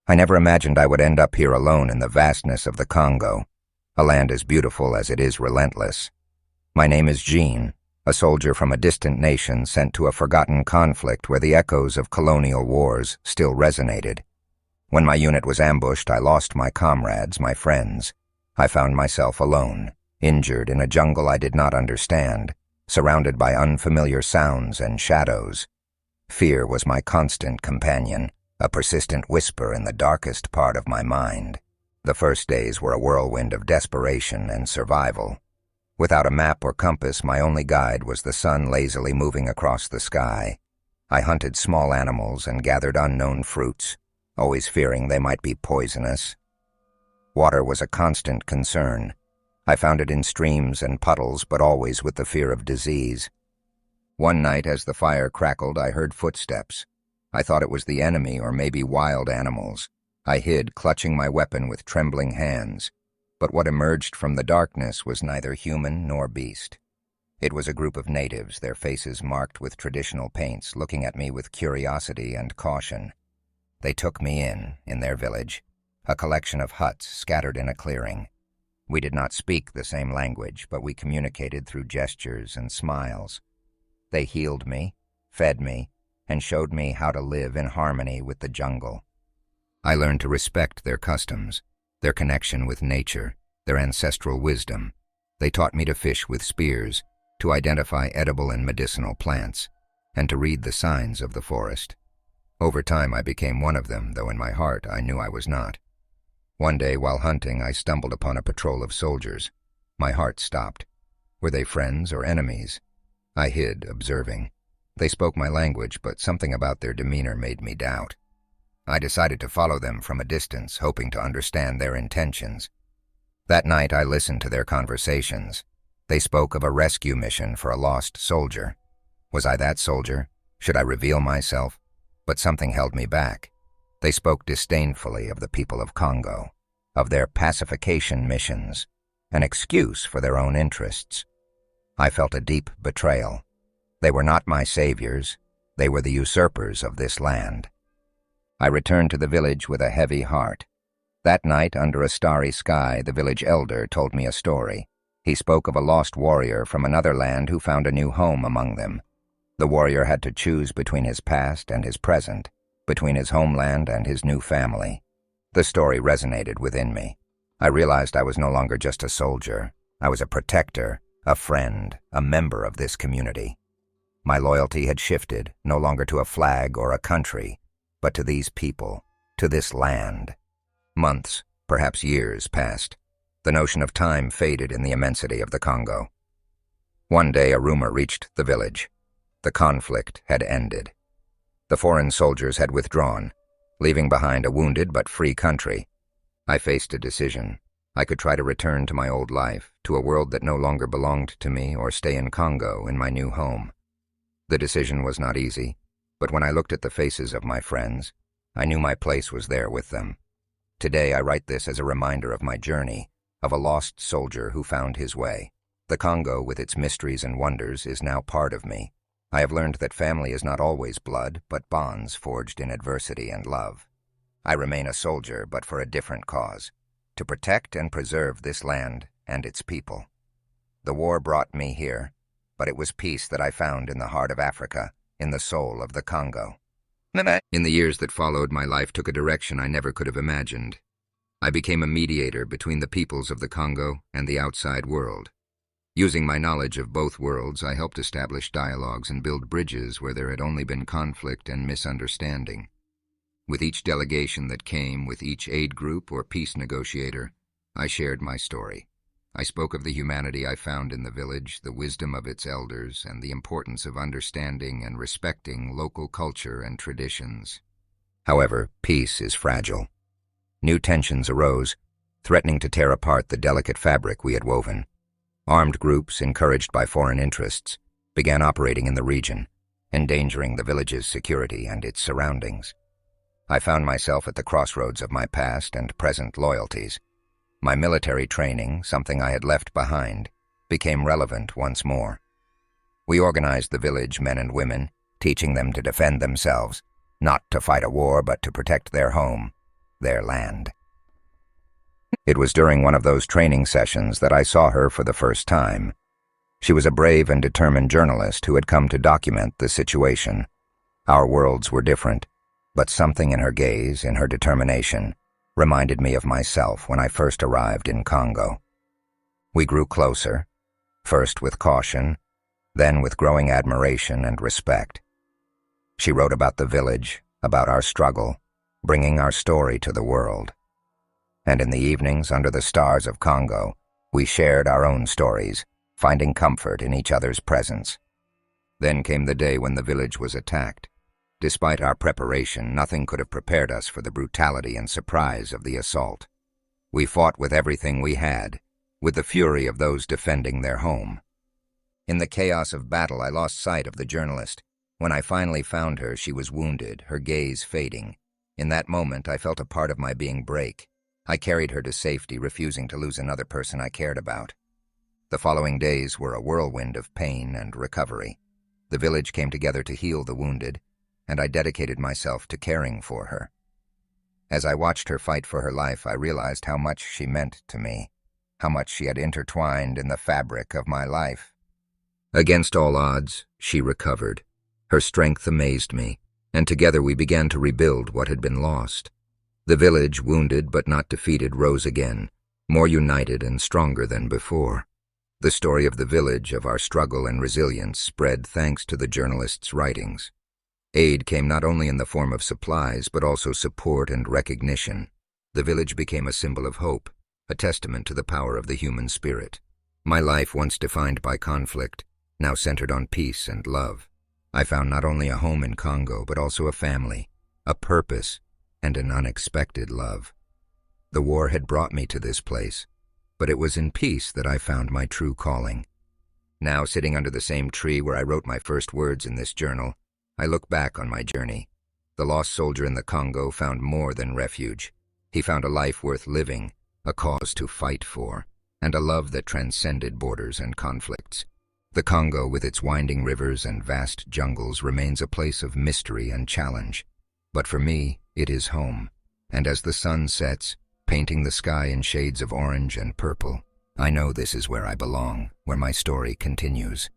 I never imagined I would end up here alone in the vastness of the Congo, a land as beautiful as it is relentless. My name is Jean, a soldier from a distant nation sent to a forgotten conflict where the echoes of colonial wars still resonated. When my unit was ambushed, I lost my comrades, my friends. I found myself alone, injured in a jungle I did not understand, surrounded by unfamiliar sounds and shadows. Fear was my constant companion, a persistent whisper in the darkest part of my mind. The first days were a whirlwind of desperation and survival. Without a map or compass, my only guide was the sun lazily moving across the sky. I hunted small animals and gathered unknown fruits, always fearing they might be poisonous. Water was a constant concern. I found it in streams and puddles, but always with the fear of disease. One night, as the fire crackled, I heard footsteps. I thought it was the enemy or maybe wild animals. I hid, clutching my weapon with trembling hands. But what emerged from the darkness was neither human nor beast. It was a group of natives, their faces marked with traditional paints, looking at me with curiosity and caution. They took me in their village, a collection of huts scattered in a clearing. We did not speak the same language, but we communicated through gestures and smiles. They healed me, fed me, and showed me how to live in harmony with the jungle. I learned to respect their customs, their connection with nature, their ancestral wisdom. They taught me to fish with spears, to identify edible and medicinal plants, and to read the signs of the forest. Over time I became one of them, though in my heart I knew I was not. One day while hunting I stumbled upon a patrol of soldiers. My heart stopped. Were they friends or enemies? I hid, observing. They spoke my language, but something about their demeanor made me doubt. I decided to follow them from a distance, hoping to understand their intentions. That night I listened to their conversations. They spoke of a rescue mission for a lost soldier. Was I that soldier? Should I reveal myself? But something held me back. They spoke disdainfully of the people of Congo, of their pacification missions, an excuse for their own interests. I felt a deep betrayal. They were not my saviors. They were the usurpers of this land. I returned to the village with a heavy heart. That night, under a starry sky, the village elder told me a story. He spoke of a lost warrior from another land who found a new home among them. The warrior had to choose between his past and his present, between his homeland and his new family. The story resonated within me. I realized I was no longer just a soldier. I was a protector, a friend, a member of this community. My loyalty had shifted, no longer to a flag or a country, but to these people, to this land. Months, perhaps years, passed. The notion of time faded in the immensity of the Congo. One day a rumor reached the village. The conflict had ended. The foreign soldiers had withdrawn, leaving behind a wounded but free country. I faced a decision. I could try to return to my old life, to a world that no longer belonged to me, or stay in Congo in my new home. The decision was not easy, but when I looked at the faces of my friends, I knew my place was there with them. Today I write this as a reminder of my journey, of a lost soldier who found his way. The Congo, with its mysteries and wonders, is now part of me. I have learned that family is not always blood, but bonds forged in adversity and love. I remain a soldier, but for a different cause, to protect and preserve this land and its people. The war brought me here, but it was peace that I found in the heart of Africa, in the soul of the Congo. In the years that followed, my life took a direction I never could have imagined. I became a mediator between the peoples of the Congo and the outside world. Using my knowledge of both worlds, I helped establish dialogues and build bridges where there had only been conflict and misunderstanding. With each delegation that came, with each aid group or peace negotiator, I shared my story. I spoke of the humanity I found in the village, the wisdom of its elders, and the importance of understanding and respecting local culture and traditions. However, peace is fragile. New tensions arose, threatening to tear apart the delicate fabric we had woven. Armed groups, encouraged by foreign interests, began operating in the region, endangering the village's security and its surroundings. I found myself at the crossroads of my past and present loyalties. My military training, something I had left behind, became relevant once more. We organized the village men and women, teaching them to defend themselves, not to fight a war but to protect their home. their land. It was during one of those training sessions that I saw her for the first time. She was a brave and determined journalist who had come to document the situation. Our worlds were different, but something in her gaze, in her determination, reminded me of myself when I first arrived in Congo. We grew closer, first with caution, then with growing admiration and respect. She wrote about the village, about our struggle, bringing our story to the world. And in the evenings under the stars of Congo, we shared our own stories, finding comfort in each other's presence. Then came the day when the village was attacked. Despite our preparation, nothing could have prepared us for the brutality and surprise of the assault. We fought with everything we had, with the fury of those defending their home. In the chaos of battle, I lost sight of the journalist. When I finally found her, she was wounded, her gaze fading. In that moment, I felt a part of my being break. I carried her to safety, refusing to lose another person I cared about. The following days were a whirlwind of pain and recovery. The village came together to heal the wounded, and I dedicated myself to caring for her. As I watched her fight for her life, I realized how much she meant to me, how much she had intertwined in the fabric of my life. Against all odds, she recovered. Her strength amazed me, and together we began to rebuild what had been lost. The village, wounded but not defeated, rose again, more united and stronger than before. The story of the village, of our struggle and resilience, spread thanks to the journalist's writings. Aid came not only in the form of supplies, but also support and recognition. The village became a symbol of hope, a testament to the power of the human spirit. My life, once defined by conflict, now centered on peace and love. I found not only a home in Congo, but also a family, a purpose, and an unexpected love. The war had brought me to this place, but it was in peace that I found my true calling. Now, sitting under the same tree where I wrote my first words in this journal, I look back on my journey. The lost soldier in the Congo found more than refuge. He found a life worth living, a cause to fight for, and a love that transcended borders and conflicts. The Congo, with its winding rivers and vast jungles, remains a place of mystery and challenge. But for me, it is home. And as the sun sets, painting the sky in shades of orange and purple, I know this is where I belong, where my story continues.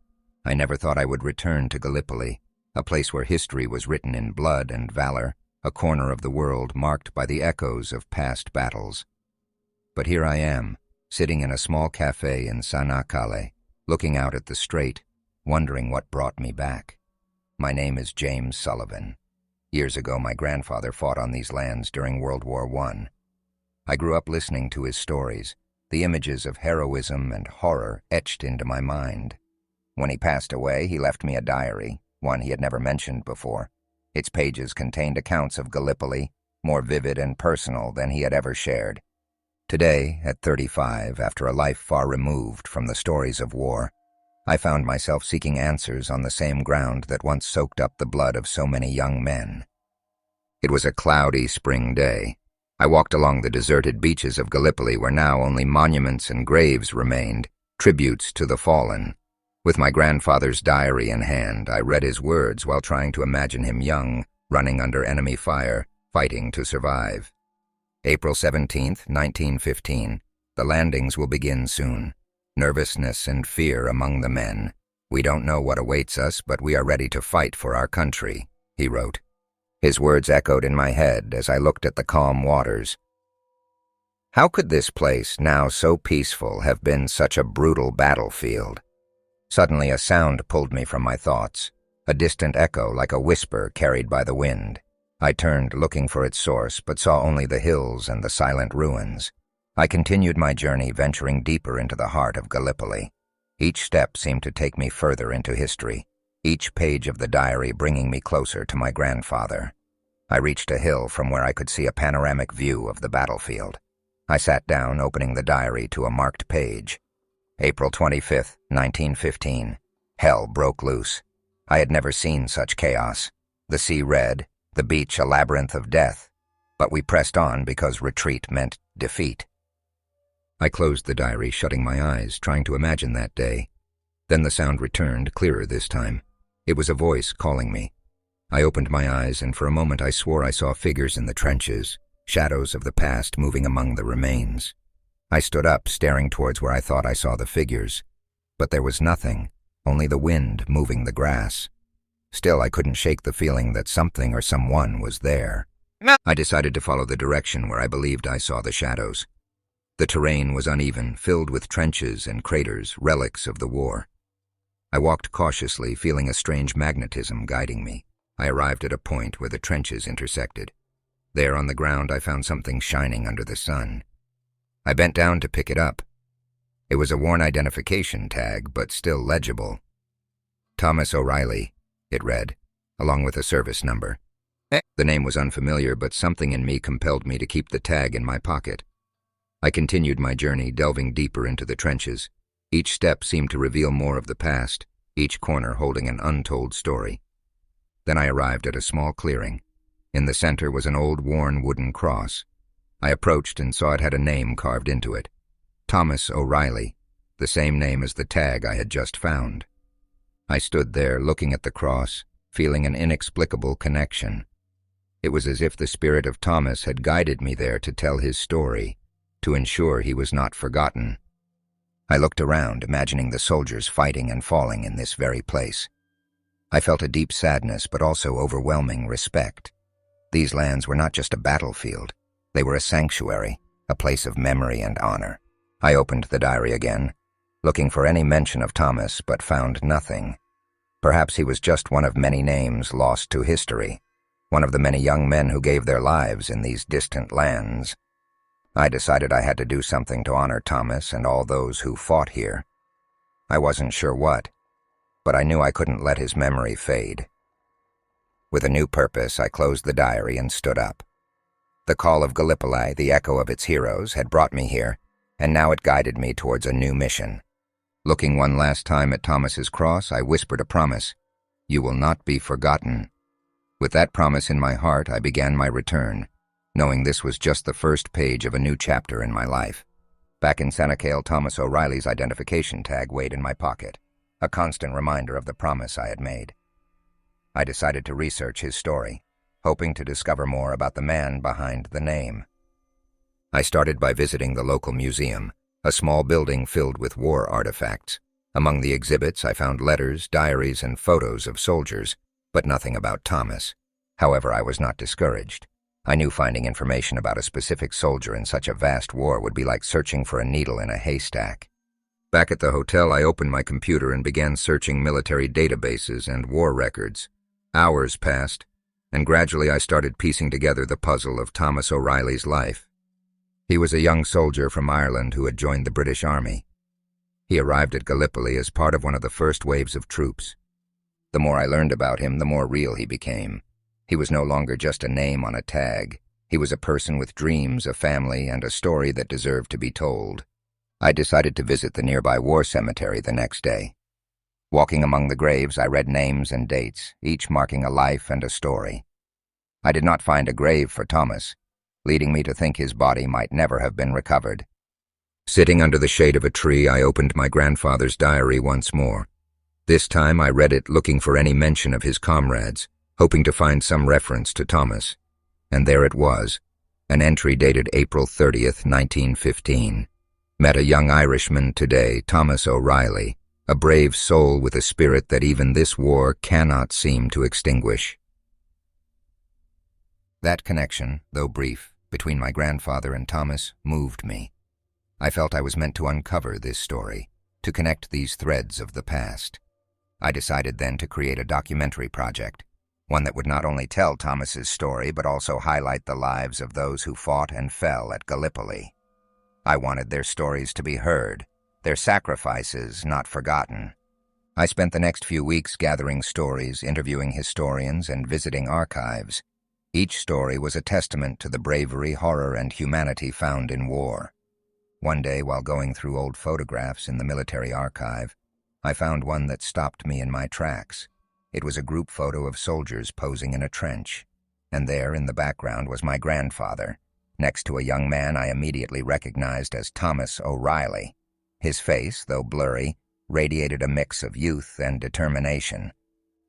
I never thought I would return to Gallipoli, a place where history was written in blood and valor, a corner of the world marked by the echoes of past battles. But here I am, sitting in a small cafe in Sanakale, looking out at the strait, wondering what brought me back. My name is James Sullivan. Years ago, my grandfather fought on these lands during World War I. I grew up listening to his stories, the images of heroism and horror etched into my mind. When he passed away, he left me a diary, one he had never mentioned before. Its pages contained accounts of Gallipoli, more vivid and personal than he had ever shared. Today, at 35, after a life far removed from the stories of war, I found myself seeking answers on the same ground that once soaked up the blood of so many young men. It was a cloudy spring day. I walked along the deserted beaches of Gallipoli, where now only monuments and graves remained, tributes to the fallen. With my grandfather's diary in hand, I read his words while trying to imagine him young, running under enemy fire, fighting to survive. April 17, 1915. The landings will begin soon. Nervousness and fear among the men. We don't know what awaits us, but we are ready to fight for our country, he wrote. His words echoed in my head as I looked at the calm waters. How could this place, now so peaceful, have been such a brutal battlefield? Suddenly a sound pulled me from my thoughts, a distant echo like a whisper carried by the wind. I turned, looking for its source, but saw only the hills and the silent ruins. I continued my journey, venturing deeper into the heart of Gallipoli. Each step seemed to take me further into history, each page of the diary bringing me closer to my grandfather. I reached a hill from where I could see a panoramic view of the battlefield. I sat down, opening the diary to a marked page. April 25, 1915. Hell broke loose. I had never seen such chaos. The sea red, the beach a labyrinth of death. But we pressed on because retreat meant defeat. I closed the diary, shutting my eyes, trying to imagine that day. Then the sound returned, clearer this time. It was a voice calling me. I opened my eyes, and for a moment I swore I saw figures in the trenches, shadows of the past moving among the remains. I stood up, staring towards where I thought I saw the figures, but there was nothing, only the wind moving the grass. Still, I couldn't shake the feeling that something or someone was there. I decided to follow the direction where I believed I saw the shadows. The terrain was uneven, filled with trenches and craters, relics of the war. I walked cautiously, feeling a strange magnetism guiding me. I arrived at a point where the trenches intersected. There on the ground I found something shining under the sun. I bent down to pick it up. It was a worn identification tag, but still legible. Thomas O'Reilly, it read, along with a service number. The name was unfamiliar, but something in me compelled me to keep the tag in my pocket. I continued my journey, delving deeper into the trenches. Each step seemed to reveal more of the past, each corner holding an untold story. Then I arrived at a small clearing. In the center was an old, worn wooden cross. I approached and saw it had a name carved into it. Thomas O'Reilly, the same name as the tag I had just found. I stood there, looking at the cross, feeling an inexplicable connection. It was as if the spirit of Thomas had guided me there to tell his story, to ensure he was not forgotten. I looked around, imagining the soldiers fighting and falling in this very place. I felt a deep sadness, but also overwhelming respect. These lands were not just a battlefield. They were a sanctuary, a place of memory and honor. I opened the diary again, looking for any mention of Thomas, but found nothing. Perhaps he was just one of many names lost to history, one of the many young men who gave their lives in these distant lands. I decided I had to do something to honor Thomas and all those who fought here. I wasn't sure what, but I knew I couldn't let his memory fade. With a new purpose, I closed the diary and stood up. The call of Gallipoli, the echo of its heroes, had brought me here, and now it guided me towards a new mission. Looking one last time at Thomas's cross, I whispered a promise: "You will not be forgotten." With that promise in my heart, I began my return, knowing this was just the first page of a new chapter in my life. Back in Sanakale, Thomas O'Reilly's identification tag weighed in my pocket, a constant reminder of the promise I had made. I decided to research his story, hoping to discover more about the man behind the name. I started by visiting the local museum, a small building filled with war artifacts. Among the exhibits, I found letters, diaries, and photos of soldiers, but nothing about Thomas. However, I was not discouraged. I knew finding information about a specific soldier in such a vast war would be like searching for a needle in a haystack. Back at the hotel, I opened my computer and began searching military databases and war records. Hours passed, and gradually I started piecing together the puzzle of Thomas O'Reilly's life. He was a young soldier from Ireland who had joined the British Army. He arrived at Gallipoli as part of one of the first waves of troops. The more I learned about him, the more real he became. He was no longer just a name on a tag. He was a person with dreams, a family, and a story that deserved to be told. I decided to visit the nearby war cemetery the next day. Walking among the graves, I read names and dates, each marking a life and a story. I did not find a grave for Thomas, leading me to think his body might never have been recovered. Sitting under the shade of a tree, I opened my grandfather's diary once more. This time I read it looking for any mention of his comrades, hoping to find some reference to Thomas. And there it was, an entry dated April 30th, 1915. Met a young Irishman today, Thomas O'Reilly, a brave soul with a spirit that even this war cannot seem to extinguish. That connection, though brief, between my grandfather and Thomas moved me. I felt I was meant to uncover this story, to connect these threads of the past. I decided then to create a documentary project, one that would not only tell Thomas's story but also highlight the lives of those who fought and fell at Gallipoli. I wanted their stories to be heard, their sacrifices not forgotten. I spent the next few weeks gathering stories, interviewing historians, and visiting archives. Each story was a testament to the bravery, horror, and humanity found in war. One day, while going through old photographs in the military archive, I found one that stopped me in my tracks. It was a group photo of soldiers posing in a trench, and there in the background was my grandfather, next to a young man I immediately recognized as Thomas O'Reilly. His face, though blurry, radiated a mix of youth and determination.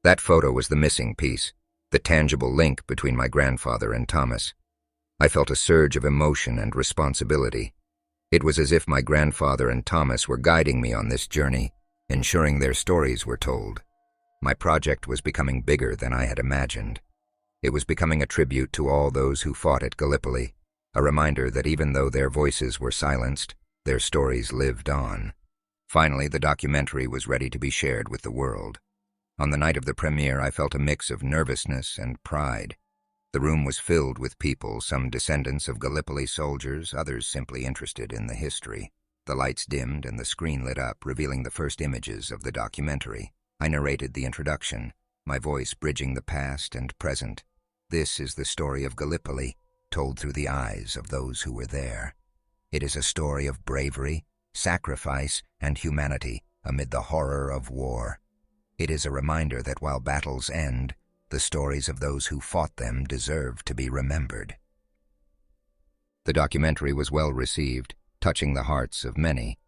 That photo was the missing piece, the tangible link between my grandfather and Thomas. I felt a surge of emotion and responsibility. It was as if my grandfather and Thomas were guiding me on this journey, ensuring their stories were told. My project was becoming bigger than I had imagined. It was becoming a tribute to all those who fought at Gallipoli, a reminder that even though their voices were silenced, their stories lived on. Finally, the documentary was ready to be shared with the world. On the night of the premiere, I felt a mix of nervousness and pride. The room was filled with people, some descendants of Gallipoli soldiers, others simply interested in the history. The lights dimmed and the screen lit up, revealing the first images of the documentary. I narrated the introduction, my voice bridging the past and present. This is the story of Gallipoli, told through the eyes of those who were there. It is a story of bravery, sacrifice, and humanity amid the horror of war. It is a reminder that while battles end, the stories of those who fought them deserve to be remembered. The documentary was well received, touching the hearts of many.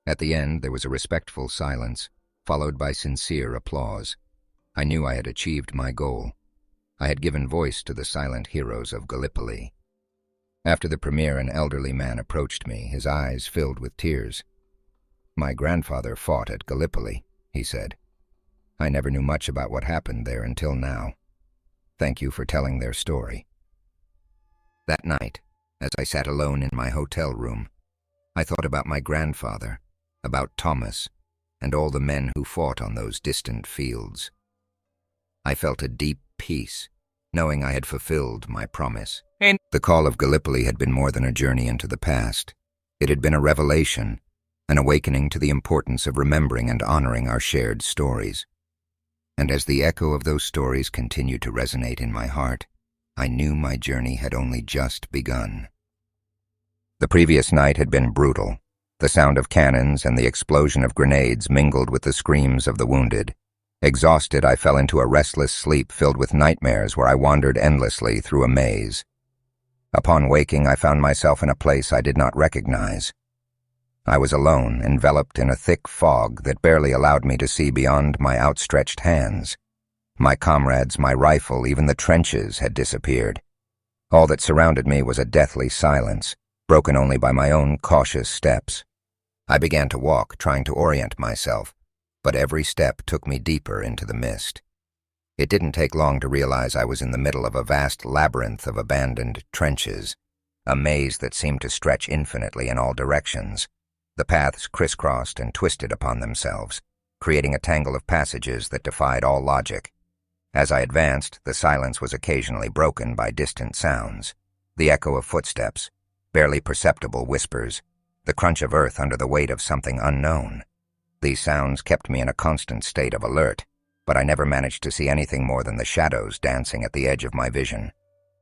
At the end, there was a respectful silence, followed by sincere applause. I knew I had achieved my goal. I had given voice to the silent heroes of Gallipoli. After the premiere, an elderly man approached me, his eyes filled with tears. "My grandfather fought at Gallipoli," he said. "I never knew much about what happened there until now. Thank you for telling their story." That night, as I sat alone in my hotel room, I thought about my grandfather, about Thomas, and all the men who fought on those distant fields. I felt a deep peace, knowing I had fulfilled my promise. The call of Gallipoli had been more than a journey into the past. It had been a revelation, an awakening to the importance of remembering and honoring our shared stories. And as the echo of those stories continued to resonate in my heart, I knew my journey had only just begun. The previous night had been brutal. The sound of cannons and the explosion of grenades mingled with the screams of the wounded. Exhausted, I fell into a restless sleep filled with nightmares where I wandered endlessly through a maze. Upon waking, I found myself in a place I did not recognize. I was alone, enveloped in a thick fog that barely allowed me to see beyond my outstretched hands. My comrades, my rifle, even the trenches had disappeared. All that surrounded me was a deathly silence, broken only by my own cautious steps. I began to walk, trying to orient myself, but every step took me deeper into the mist. It didn't take long to realize I was in the middle of a vast labyrinth of abandoned trenches, a maze that seemed to stretch infinitely in all directions. The paths crisscrossed and twisted upon themselves, creating a tangle of passages that defied all logic. As I advanced, the silence was occasionally broken by distant sounds, the echo of footsteps, barely perceptible whispers, the crunch of earth under the weight of something unknown. These sounds kept me in a constant state of alert, but I never managed to see anything more than the shadows dancing at the edge of my vision.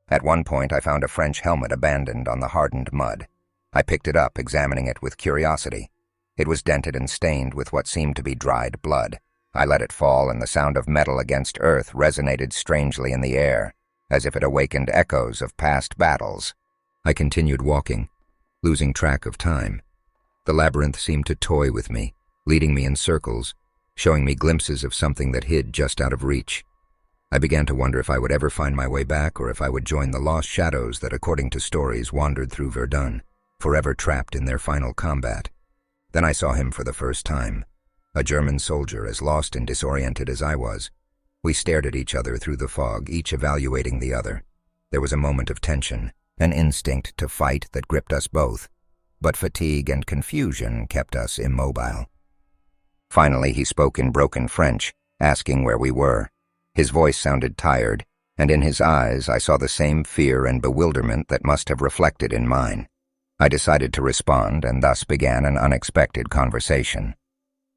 At one point, I found a French helmet abandoned on the hardened mud. I picked it up, examining it with curiosity. It was dented and stained with what seemed to be dried blood. I let it fall, and the sound of metal against earth resonated strangely in the air, as if it awakened echoes of past battles. I continued walking, losing track of time. The labyrinth seemed to toy with me, leading me in circles, showing me glimpses of something that hid just out of reach. I began to wonder if I would ever find my way back, or if I would join the lost shadows that, according to stories, wandered through Verdun, forever trapped in their final combat. Then I saw him for the first time, a German soldier as lost and disoriented as I was. We stared at each other through the fog, each evaluating the other. There was a moment of tension, an instinct to fight that gripped us both, but fatigue and confusion kept us immobile. Finally, he spoke in broken French, asking where we were. His voice sounded tired, and in his eyes I saw the same fear and bewilderment that must have reflected in mine. I decided to respond, and thus began an unexpected conversation.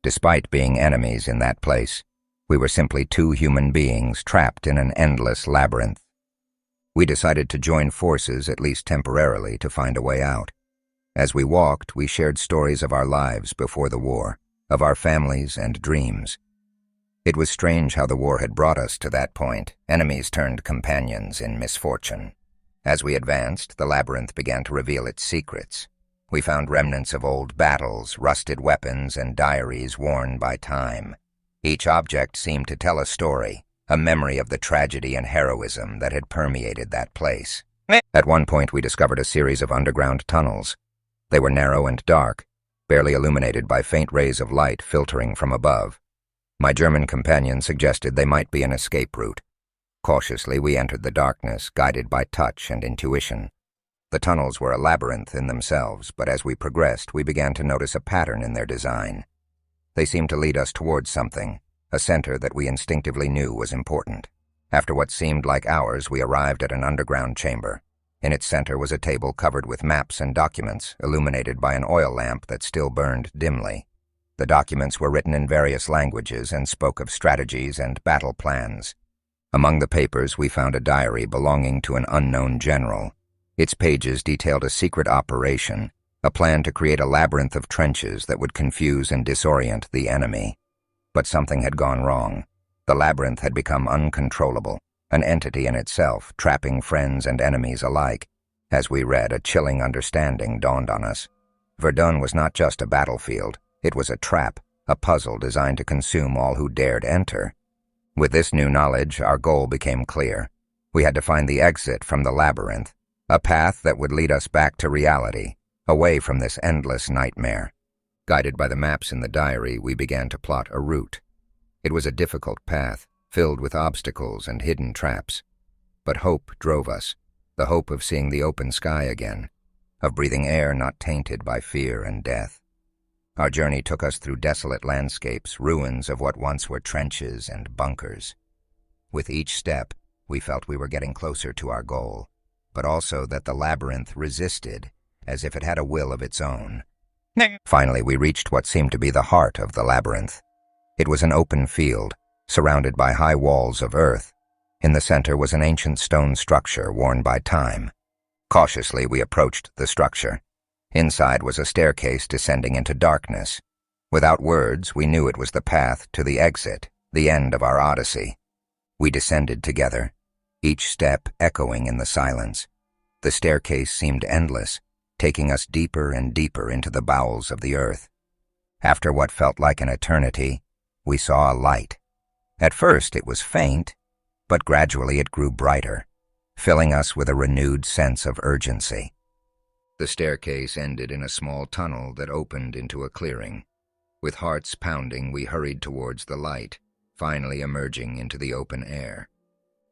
Despite being enemies in that place, we were simply two human beings trapped in an endless labyrinth. We decided to join forces, at least temporarily, to find a way out. As we walked, we shared stories of our lives before the war, of our families and dreams. It was strange how the war had brought us to that point, enemies turned companions in misfortune. As we advanced, the labyrinth began to reveal its secrets. We found remnants of old battles, rusted weapons, and diaries worn by time. Each object seemed to tell a story, a memory of the tragedy and heroism that had permeated that place. At one point, we discovered a series of underground tunnels. They were narrow and dark, barely illuminated by faint rays of light filtering from above. My German companion suggested they might be an escape route. Cautiously, we entered the darkness, guided by touch and intuition. The tunnels were a labyrinth in themselves, but as we progressed, we began to notice a pattern in their design. They seemed to lead us towards something, a center that we instinctively knew was important. After what seemed like hours, we arrived at an underground chamber. In its center was a table covered with maps and documents, illuminated by an oil lamp that still burned dimly. The documents were written in various languages and spoke of strategies and battle plans. Among the papers, we found a diary belonging to an unknown general. Its pages detailed a secret operation, a plan to create a labyrinth of trenches that would confuse and disorient the enemy. But something had gone wrong. The labyrinth had become uncontrollable, an entity in itself, trapping friends and enemies alike. As we read, a chilling understanding dawned on us. Verdun was not just a battlefield. It was a trap, a puzzle designed to consume all who dared enter. With this new knowledge, our goal became clear. We had to find the exit from the labyrinth, a path that would lead us back to reality, away from this endless nightmare. Guided by the maps in the diary, we began to plot a route. It was a difficult path, filled with obstacles and hidden traps. But hope drove us, the hope of seeing the open sky again, of breathing air not tainted by fear and death. Our journey took us through desolate landscapes, ruins of what once were trenches and bunkers. With each step, we felt we were getting closer to our goal, but also that the labyrinth resisted, as if it had a will of its own. Finally, we reached what seemed to be the heart of the labyrinth. It was an open field, surrounded by high walls of earth. In the center was an ancient stone structure worn by time. Cautiously, we approached the structure. Inside was a staircase descending into darkness. Without words, we knew it was the path to the exit, the end of our odyssey. We descended together, each step echoing in the silence. The staircase seemed endless, taking us deeper and deeper into the bowels of the earth. After what felt like an eternity, we saw a light. At first it was faint, but gradually it grew brighter, filling us with a renewed sense of urgency. The staircase ended in a small tunnel that opened into a clearing. With hearts pounding, we hurried towards the light, finally emerging into the open air.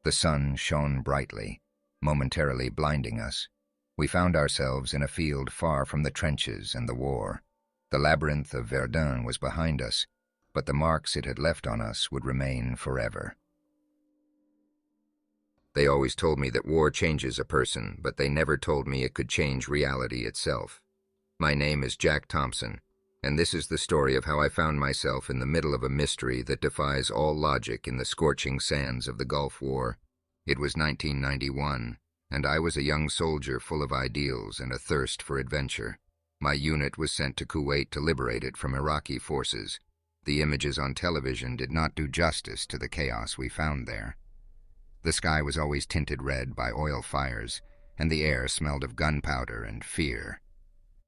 The sun shone brightly, momentarily blinding us. We found ourselves in a field far from the trenches and the war. The labyrinth of Verdun was behind us, but the marks it had left on us would remain forever. They always told me that war changes a person, but they never told me it could change reality itself. My name is Jack Thompson, and this is the story of how I found myself in the middle of a mystery that defies all logic in the scorching sands of the Gulf War. It was 1991, and I was a young soldier full of ideals and a thirst for adventure. My unit was sent to Kuwait to liberate it from Iraqi forces. The images on television did not do justice to the chaos we found there. The sky was always tinted red by oil fires, and the air smelled of gunpowder and fear.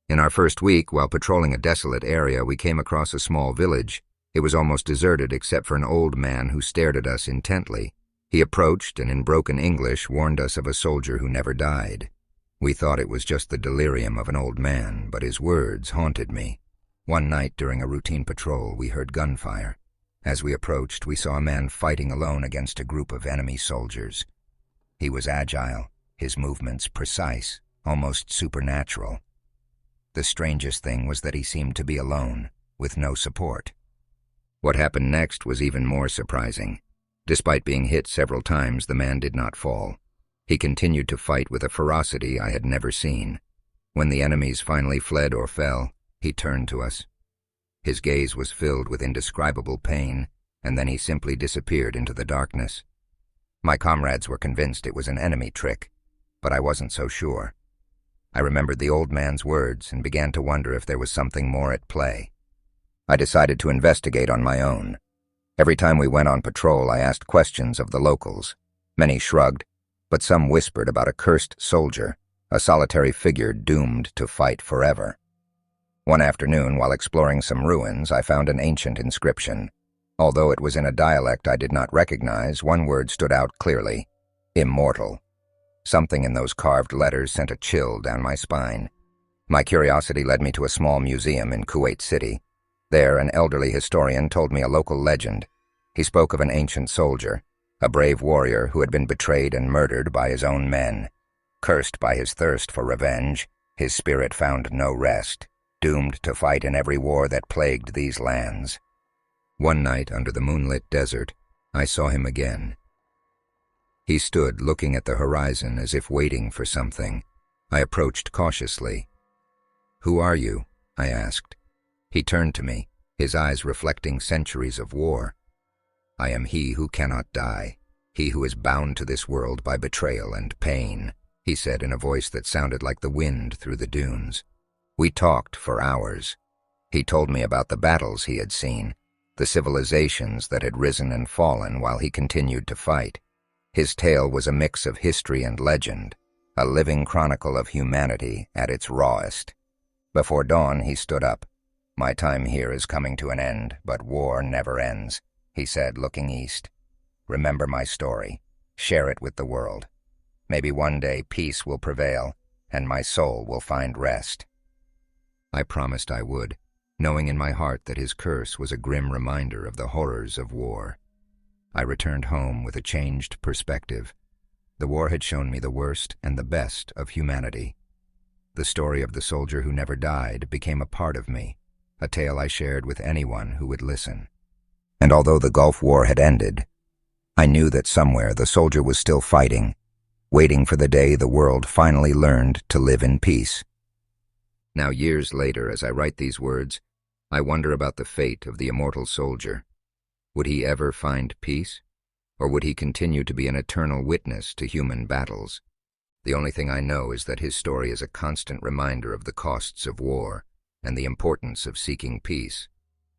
In our first week, while patrolling a desolate area, we came across a small village. It was almost deserted except for an old man who stared at us intently. He approached and in broken English warned us of a soldier who never died. We thought it was just the delirium of an old man, but his words haunted me. One night during a routine patrol, we heard gunfire. As we approached, we saw a man fighting alone against a group of enemy soldiers. He was agile, his movements precise, almost supernatural. The strangest thing was that he seemed to be alone, with no support. What happened next was even more surprising. Despite being hit several times, the man did not fall. He continued to fight with a ferocity I had never seen. When the enemies finally fled or fell, he turned to us. His gaze was filled with indescribable pain, and then he simply disappeared into the darkness. My comrades were convinced it was an enemy trick, but I wasn't so sure. I remembered the old man's words and began to wonder if there was something more at play. I decided to investigate on my own. Every time we went on patrol, I asked questions of the locals. Many shrugged, but some whispered about a cursed soldier, a solitary figure doomed to fight forever. One afternoon, while exploring some ruins, I found an ancient inscription. Although it was in a dialect I did not recognize, one word stood out clearly: immortal. Something in those carved letters sent a chill down my spine. My curiosity led me to a small museum in Kuwait City. There, an elderly historian told me a local legend. He spoke of an ancient soldier, a brave warrior who had been betrayed and murdered by his own men. Cursed by his thirst for revenge, his spirit found no rest, doomed to fight in every war that plagued these lands. One night under the moonlit desert, I saw him again. He stood looking at the horizon as if waiting for something. I approached cautiously. "Who are you?" I asked. He turned to me, his eyes reflecting centuries of war. "I am he who cannot die, he who is bound to this world by betrayal and pain," he said in a voice that sounded like the wind through the dunes. We talked for hours. He told me about the battles he had seen, the civilizations that had risen and fallen while he continued to fight. His tale was a mix of history and legend, a living chronicle of humanity at its rawest. Before dawn, he stood up. "My time here is coming to an end, but war never ends," he said, looking east. "Remember my story. Share it with the world. Maybe one day peace will prevail, and my soul will find rest." I promised I would, knowing in my heart that his curse was a grim reminder of the horrors of war. I returned home with a changed perspective. The war had shown me the worst and the best of humanity. The story of the soldier who never died became a part of me, a tale I shared with anyone who would listen. And although the Gulf War had ended, I knew that somewhere the soldier was still fighting, waiting for the day the world finally learned to live in peace. Now, years later, as I write these words, I wonder about the fate of the immortal soldier. Would he ever find peace? Or would he continue to be an eternal witness to human battles? The only thing I know is that his story is a constant reminder of the costs of war and the importance of seeking peace.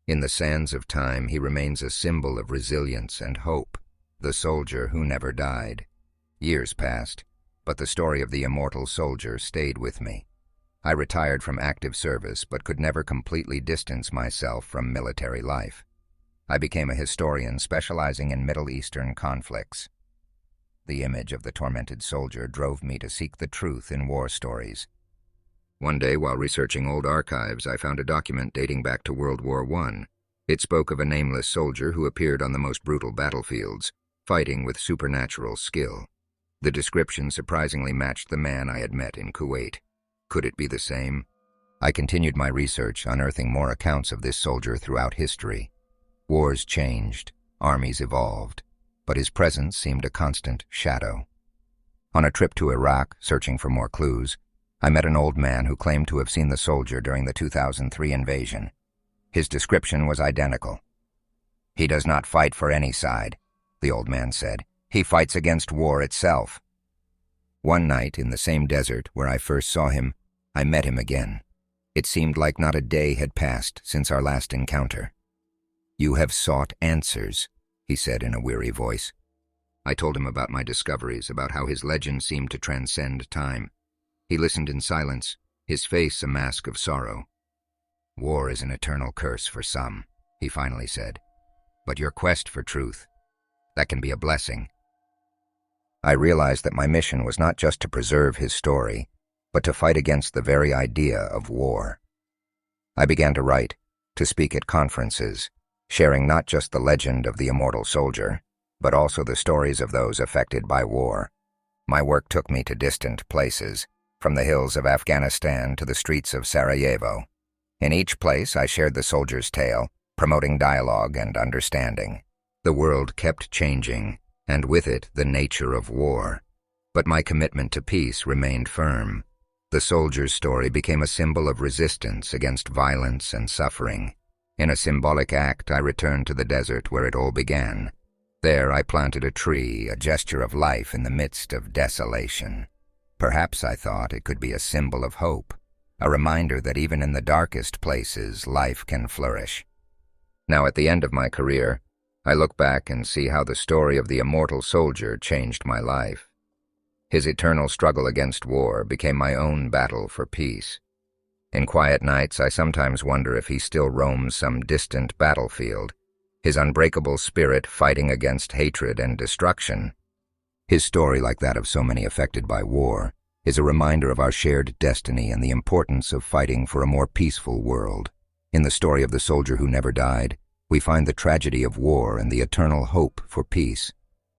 In the sands of time, he remains a symbol of resilience and hope, the soldier who never died. Years passed, but the story of the immortal soldier stayed with me. I retired from active service but could never completely distance myself from military life. I became a historian specializing in Middle Eastern conflicts. The image of the tormented soldier drove me to seek the truth in war stories. One day, while researching old archives, I found a document dating back to World War I. It spoke of a nameless soldier who appeared on the most brutal battlefields, fighting with supernatural skill. The description surprisingly matched the man I had met in Kuwait. Could it be the same? I continued my research, unearthing more accounts of this soldier throughout history. Wars changed, armies evolved, but his presence seemed a constant shadow. On a trip to Iraq, searching for more clues, I met an old man who claimed to have seen the soldier during the 2003 invasion. His description was identical. "He does not fight for any side," the old man said. "He fights against war itself." One night, in the same desert where I first saw him, I met him again. It seemed like not a day had passed since our last encounter. "You have sought answers," he said in a weary voice. I told him about my discoveries, about how his legend seemed to transcend time. He listened in silence, his face a mask of sorrow. "War is an eternal curse for some," he finally said. "But your quest for truth, that can be a blessing." I realized that my mission was not just to preserve his story, but to fight against the very idea of war. I began to write, to speak at conferences, sharing not just the legend of the immortal soldier, but also the stories of those affected by war. My work took me to distant places, from the hills of Afghanistan to the streets of Sarajevo. In each place, I shared the soldier's tale, promoting dialogue and understanding. The world kept changing, and with it, the nature of war. But my commitment to peace remained firm. The soldier's story became a symbol of resistance against violence and suffering. In a symbolic act, I returned to the desert where it all began. There I planted a tree, a gesture of life in the midst of desolation. Perhaps, I thought, it could be a symbol of hope, a reminder that even in the darkest places, life can flourish. Now, at the end of my career, I look back and see how the story of the immortal soldier changed my life. His eternal struggle against war became my own battle for peace. In quiet nights, I sometimes wonder if he still roams some distant battlefield, his unbreakable spirit fighting against hatred and destruction. His story, like that of so many affected by war, is a reminder of our shared destiny and the importance of fighting for a more peaceful world. In the story of the soldier who never died, we find the tragedy of war and the eternal hope for peace.